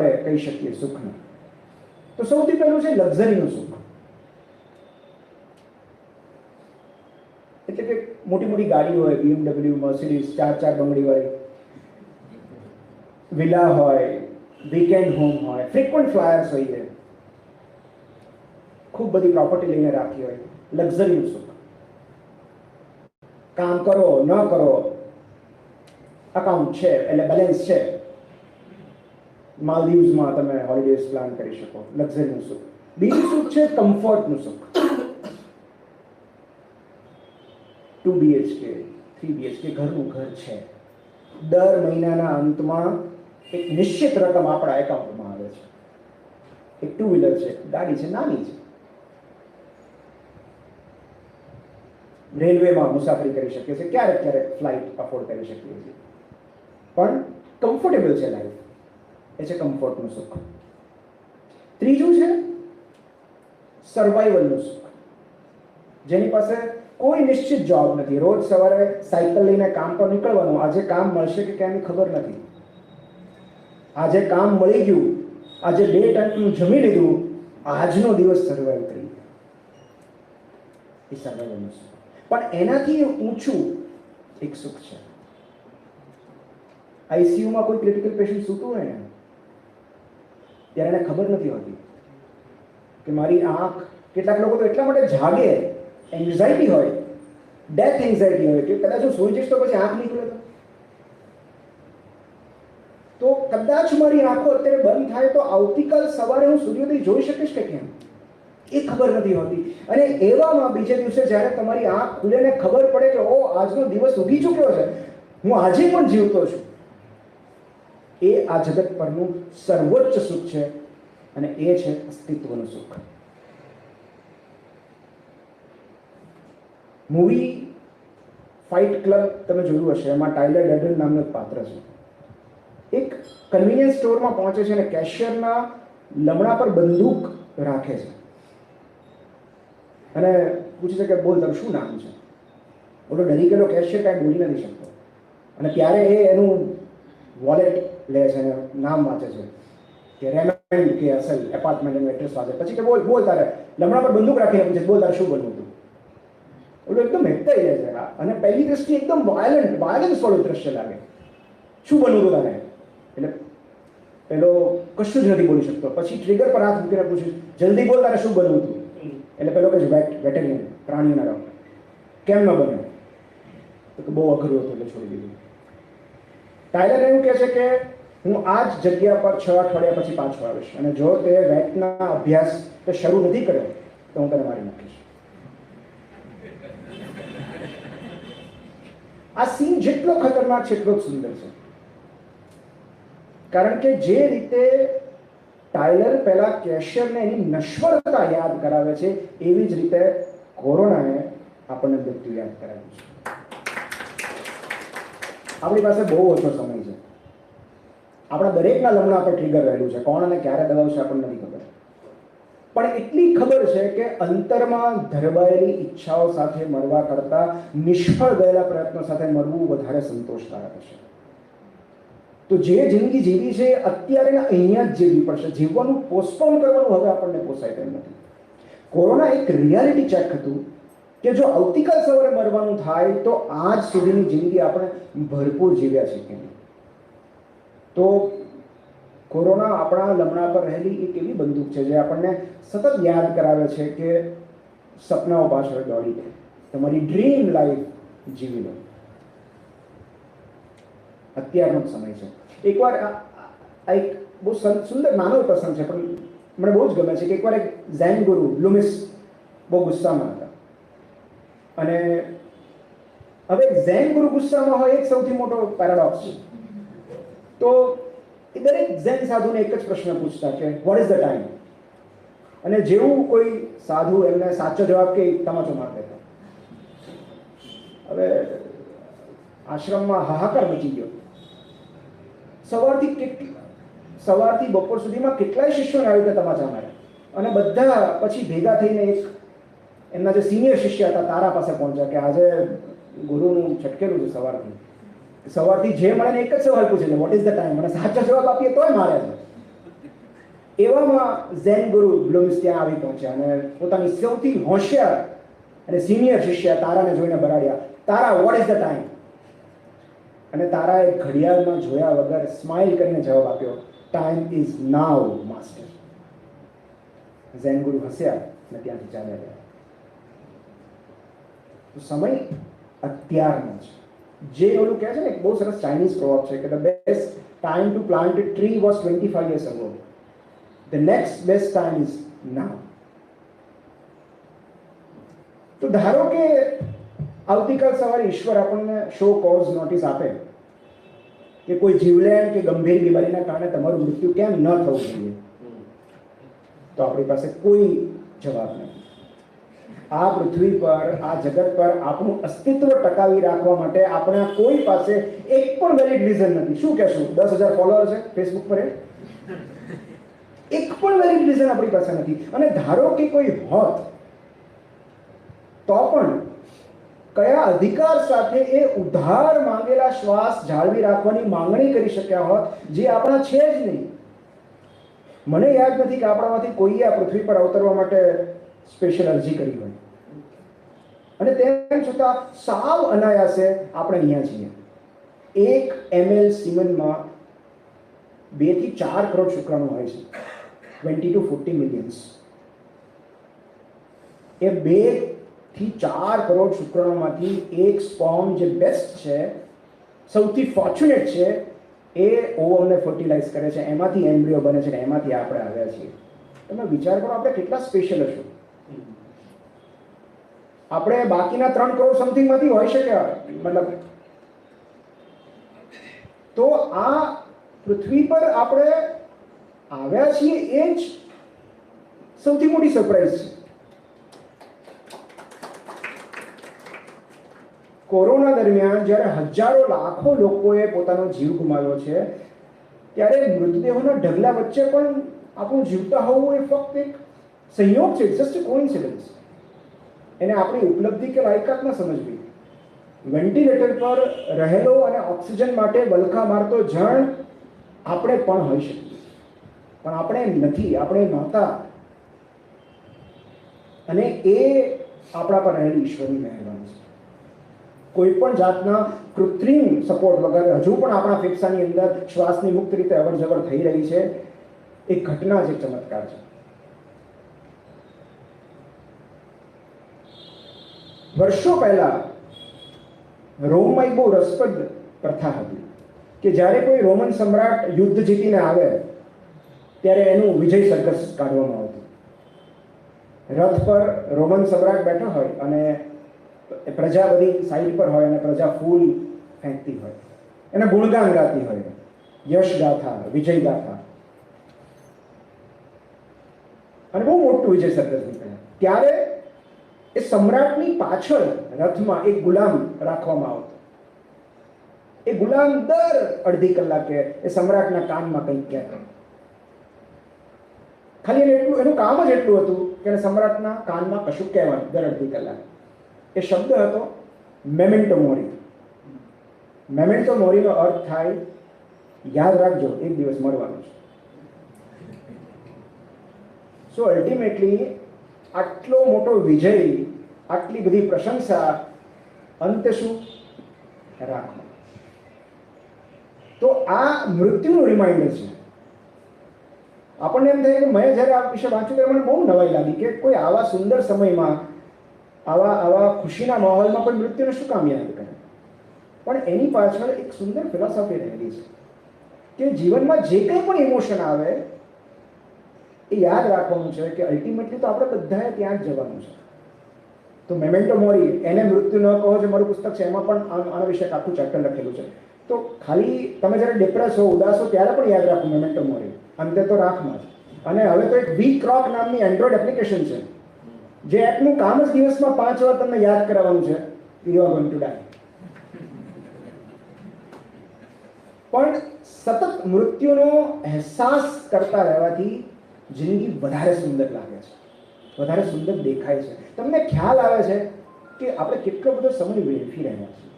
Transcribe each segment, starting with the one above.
આપણે કહી શકીએ સુખને? તો સૌથી પહેલું છે લક્ઝરીનું સુખ. એટલે કે મોટી મોટી ગાડી હોય, BMW, મર્સિડીઝ, 4 બંગડીવાળી, વિલા હોય, વીકેન્ડ હોમ હોય, ફ્રીક્વન્ટ ફ્લાયર્સ હોય, ખૂબ બધી પ્રોપર્ટી લઈને રાખી હોય, લક્ઝરીનું સુખ. કામ કરો ન કરો, અકાઉન્ટ છે એટલે બેલેન્સ છે, માલદીવ્સમાં તમે હોલિડેઝ પ્લાન કરી શકો, લક્ઝરીનું સુખ. બીજું સુખ છે કમ્ફર્ટનું સુખ. 2 BHK, 3 BHK ઘરનું ઘર છે, દર મહિનાના અંતમાં એક નિશ્ચિત રકમ આપણા એકાઉન્ટમાં આવે છે, એક 2 વ્હીલર છે, ગાડી છે, નાની છે, રેલવેમાં મુસાફરી કરી શકીએ છીએ, ક્યારેક ક્યારેક ફ્લાઇટ અફોર્ડ કરી શકીએ છીએ, પણ કમ્ફર્ટેબલ છે લાઈફ, એ છે કમ્ફર્ટનું સુખ. ત્રીજું છે સર્વાઈવલનું સુખ, જેની પાસે કોઈ નિશ્ચિત જોબ નથી, રોજ સવારે સાયકલ લઈને કામ પર નીકળવાનું, આજે કામ મળશે કે ક્યાંની ખબર નથી, આજે કામ મળી ગયું, આજે 2 ટાઈમનું જમી લીધું, આજનો દિવસ સર્વાઈવ કરી, એ સર્વાઈવલનું સુખ. પણ એનાથી ઊંચું એક સુખ છે. આઈસીયુમાં કોઈ ક્રિટિકલ પેશન્ટ સૂતું હોય ને, ત્યારે એને ખબર નથી હોતી કે મારી આંખ, કેટલાક લોકો તો એટલા માટે જાગે, એન્ઝાઇટી હોય, ડેથ એન્ઝાઇટી હોય કે કદાચ હું સૂઈ જઈશ તો પછી આંખ નીકળે તો કદાચ મારી આંખો અત્યારે બંધ થાય તો આવતીકાલ સવારે હું સૂર્યોદય જોઈ શકીશ કે કેમ, એ ખબર નથી હોતી. અને એવામાં બીજે દિવસે જ્યારે તમારી આંખ ખુલે ને ખબર પડે કે ઓ આજનો દિવસ ઉગી ચૂક્યો છે, હું આજે પણ જીવતો છું, એ આ જગત પરનું સર્વોચ્ચ સુખ છે, અને એ છે અસ્તિત્વનું સુખ. મૂવી ફાઇટ ક્લબ તમે જોયું હશે, એમાં ટાઇલર ડર્ડન નામનું એક પાત્ર છે, એક કન્વીનિયન્સ સ્ટોરમાં પહોંચે છે અને કેશિયરના લમણા પર બંદૂક રાખે છે અને પૂછે છે કે બોલ તારું શું નામ છે? બોલો ડરી ગયેલો કેશિયર કાંઈ બોલી નથી શકતો, અને ત્યારે એ એનું વોલેટ લે છે અને નામ વાંચે છે કે રેમેન્ડ કે અસલ એપાર્ટમેન્ટ એનું એડ્રેસ વાંચે, પછી કે બોલ તારે લમણા પર બંદૂક રાખીને પૂછે બોલ તારે શું બનવું હતું? બોલો એકદમ હેપતાઈ જાય છે, અને પહેલી દ્રષ્ટિએ એકદમ વાયલન્સ વાળું દ્રશ્ય લાગે, શું બનવું હતું તારે? એટલે પેલો કશું જ નથી બોલી શકતો, પછી ટ્રિગર પર હાથ મૂકીને પૂછ્યું જલ્દી બોલ તારે શું બનવું હતું? એટલે પેલો કહે છે વેટેરિયન, પ્રાણીઓના ડોક્ટર. કેમ ન બને? તો કે બહુ અઘરું હતું એટલે છોડી દીધું. ટાઇલર એવું કહે છે કે હું આ જ જગ્યા પર 6 અઠવાડિયા પછી પાછો આવીશ, અને જો તે વેટના અભ્યાસ તે શરૂ નથી કર્યો તો હું તને મારી નાખીશ. આ સીન જેટલો ખતરનાક છે એટલો જ સુંદર છે, કારણ કે જે રીતે ટાઇલર પહેલા કેશિયરને એની નશ્વરતા યાદ કરાવે છે, એવી જ રીતે કોરોનાએ આપણને મૃત્યુ યાદ કરાવ્યું છે. આપણી પાસે બહુ ઓછો સમય છે, આપણા દરેકના લમણા પર ટ્રિગર રહેલું છે, કોણ અને ક્યારે દબાવશે આપણને નથી ખબર, પણ એટલી ખબર છે કે અંતરમાં ધરબાયેલી ઈચ્છાઓ સાથે મરવા કરતાં નિષ્ફળ ગયેલા પ્રયત્નો સાથે મરવું વધારે સંતોષકારક હશે. તો જે જિંદગી જીવી છે અત્યારે અહીંયા જ જીવવી પડશે, જીવવાનું પોસ્ટપોન કરવાનું હવે આપણને પોસાય તેમ નથી. કોરોના એક રિયાલિટી ચેક હતું કે જો આવતીકાલ સવારે મરવાનું થાય તો આજ સુધીની જિંદગી આપણે ભરપૂર જીવ્યા છે કે નહીં. તો કોરોના આપણા લમણા પર રહેલી એક એવી બંદૂક છે જે આપણને સતત યાદ કરાવે છે કે સપનાઓ પાછળ દોડી દે, તમારી ડ્રીમ લાઈફ જીવી લો, અત્યારનો જ સમય છે. એકવાર આ એક બહુ સુંદર નાનો પ્રસંગ છે પણ મને બહુ જ ગમે છે કે એકવાર એક ઝેન ગુરુ લુમિસ બહુ ગુસ્સામાં હતા, અને હવે ઝેન ગુરુ ગુસ્સામાં હોય એક સૌથી મોટો પેરાડોક્સ છે. તો એ દરેક ઝેન સાધુને એક જ પ્રશ્ન પૂછતા કે વોટ ઇઝ ધ ટાઈમ, અને જેવું કોઈ સાધુ એમને સાચો જવાબ કે તમાચો માર દેતો. હવે આશ્રમમાં હાહાકાર મચી ગયો. સવારથી બપોર સુધીમાં કેટલાય શિષ્યોને આવી રીતે તમાચા માર્યા, અને બધા પછી ભેગા થઈને એક એમના જે સિનિયર શિષ્ય હતા તારા પાસે પહોંચ્યા કે આજે ગુરુનું છટકેલું છે સવારથી જે મળે ને એક જ સવાલ પૂછે છે વોટ ઇઝ ધ ટાઈમ, અને સાચો જવાબ આપીએ તોય મારે છે. એવામાં ઝેન ગુરુ બ્લુમ્સ ત્યાં આવી પહોંચ્યા અને પોતાની સૌથી હોશિયાર અને સિનિયર શિષ્ય તારાને જોઈને બરાડ્યા, તારા વોટ ઇઝ ધ ટાઈમ? અને તારાએ ઘડિયાળમાં જોયા વગર સ્માઇલ કરીને જવાબ આપ્યો, time is now master. Zen ગુરુ હસ્યા અને ત્યાંથી ચાલ્યા ગયા. તો સમય અત્યારનો છે. જે ઓલું કહે છે ને, બહુ સરસ ચાઇનીઝ પ્રોવર્બ છે કે the best time to plant a tree was 25 years ago. The next best time is now. તો ધારો કે આવતીકાલ સવારે ઈશ્વર આપણને શો કોઝ નોટિસ આપે કે કોઈ જીવલેણ કે ગંભીર બીમારીના કારણે તમારું મૃત્યુ કેમ ન થવું જોઈએ, તો આપણી પાસે કોઈ જવાબ નથી. આ પૃથ્વી પર, આ જગત પર આપણું અસ્તિત્વ ટકાવી રાખવા માટે આપણા કોઈ પાસે એક પણ વેલિડ રીઝન નથી. શું કહેશું, 10,000 ફોલોઅર છે ફેસબુક પર, એક પણ વેલિડ રીઝન આપણી પાસે નથી. અને ધારો કે કોઈ હોત તો પણ કયા અધિકાર સાથે એ ઉધાર માંગેલા શ્વાસ જાળવી રાખવાની માંગણી કરી શક્યા હોત, જે આપણા છે જ નહીં. મને યાદ નથી કે આપણામાંથી કોઈએ આ પૃથ્વી પર અવતરવા માટે સ્પેશિયલ અરજી કરી હોય. અને તેમ છતાં સાવ અનાયાસે આપણે અહીંયા છીએ. 1 ml સીમનમાં 2 થી 4 કરોડ શુક્રાણુ હોય છે, 20 to 40 millions. એ 2 થી 4 કરોડ શુક્રાણુમાંથી એક સ્પર્મ જે બેસ્ટ છે, સૌથી ફોર્ચ્યુનેટ છે, એ ઓવમને ફર્ટિલાઇઝ કરે છે, એમાંથી એમ્બ્રિયો બને છે, અને એમાંથી આપણે આવ્યા છીએ. તમે વિચાર કરો, આપણે કેટલા સ્પેશિયલ હશું. આપણે બાકીના 3 કરોડ સમથિંગમાંથી હોઈ શકે. મતલબ તો આ પૃથ્વી પર આપણે આવ્યા છીએ એ જ સૌથી મોટી સરપ્રાઈઝ છે. કોરોના દરમિયાન જ્યારે હજારો લાખો લોકોએ પોતાનો જીવ ગુમાવ્યો છે, ત્યારે મૃતદેહોના ઢગલા વચ્ચે પણ આપણું જીવતા હોવું એ ફક્ત એક સંયોગ છે, જસ્ટ કોઇન્સિડન્સ. એને આપણી ઉપલબ્ધિ કે લાયકાત ન સમજવી. વેન્ટિલેટર પર રહેલો અને ઓક્સિજન માટે વલખા મારતો જણ આપણે પણ હોઈ શકીએ, પણ આપણે નથી, આપણે નહોતા. અને એ આપણા પર રહેલી ઈશ્વરની મહેરબાની છે. કોઈ પણ જાતના કૃત્રિમ સપોર્ટ વગર હજુ પણ આપણા ફેફસાની અંદર શ્વાસની મુક્ત રીતે અવર જવર થઈ રહી છે. એ ઘટના જ એક ચમત્કાર છે. વર્ષો પહેલા રોમમાં એક બહુ રસપ્રદ પ્રથા હતી કે જ્યારે કોઈ રોમન સમ્રાટ યુદ્ધ જીતીને આવે ત્યારે એનું વિજય સર્કસ કાઢવામાં આવતું. રથ પર રોમન સમ્રાટ બેઠો હોય અને પ્રજા બધી સાઈડ પર હોય અને પ્રજા ફૂલ ફેંકતી હોય, એને ગુણગાન ગાતી હોય, યશ ગાથા, વિજય ગાથા, અને બહુ મોટું વિજય સર્કસ નીકળે. ત્યારે એ સમ્રાટની પાછળ રથમાં એક ગુલામ રાખવામાં આવતો. એ ગુલામ દર અડધી કલાકે એ સમ્રાટના કાનમાં કંઈક કહેતો. ખાલી એટલું, એનું કામ જ એટલું હતું કે સમ્રાટના કાનમાં કશું કહેવાનું દર અડધી કલાકે. એ શબ્દ હતો મેમેન્ટો મોરી. મેમેન્ટો મોરીનો અર્થ થાય યાદ રાખજો, એક દિવસ મળવાનું છે. સો અલ્ટિમેટલી આટલો મોટો વિજય, આટલી બધી પ્રશંસા, અંતે શું? રાખો. તો આ મૃત્યુનું રિમાઇન્ડર છે. આપણને એમ થાય કે મેં જ્યારે આ વિશે વાંચ્યું ત્યારે મને બહુ નવાઈ લાગી કે કોઈ આવા સુંદર સમયમાં, આવા ખુશીના માહોલમાં કોઈ મૃત્યુને શું કામ યાદ કરે. પણ એની પાછળ એક સુંદર ફિલોસોફી રહેલી છે કે જીવનમાં જે કંઈ પણ ઇમોશન આવે એ યાદ રાખવાનું છે કે અલ્ટિમેટલી તો આપણે બધાએ ત્યાં જ જવાનું છે. તો મેમેન્ટો મોરી, એને મૃત્યુ ન કહો જે મારું પુસ્તક છે, એમાં પણ આના વિશે આખું ચેપ્ટર લખેલું છે. તો ખાલી તમે જ્યારે ડિપ્રેસ હો, ઉદાસ હો, ત્યારે પણ યાદ રાખો મેમેન્ટો મોરી. અંતે તો રાખમાં જ. અને હવે તો એક વી ક્રોક નામની એન્ડ્રોઈડ એપ્લિકેશન છે, જે એપનું કામ જ દિવસમાં 5 વાર તમને યાદ કરાવવાનું છે, you are going to die. પણ સતત મૃત્યુનો અહેસાસ કરતા રહેવાથી જિંદગી વધારે સુંદર લાગે છે, વધારે સુંદર દેખાય છે. તમને ખ્યાલ આવે છે કે આપણે કેટલો બધો સમય વેડફી રહ્યા છીએ.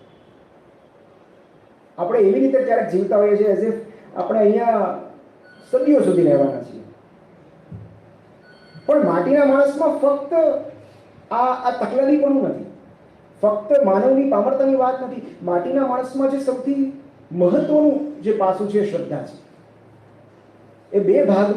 આપણે એવી રીતે ક્યારેક જીવતા હોઈએ છીએ એઝ ઇફ આપણે અહીંયા સદીઓ સુધી રહેવાના છીએ. પણ માટીના માણસમાં ફક્ત આ તકલાદીપણું નથી, ફક્ત માનવની પામરતાની વાત નથી. માટીના માણસમાં જે સૌથી મહત્વનું જે પાસું છે શ્રદ્ધા છે. એ બે ભાગમાં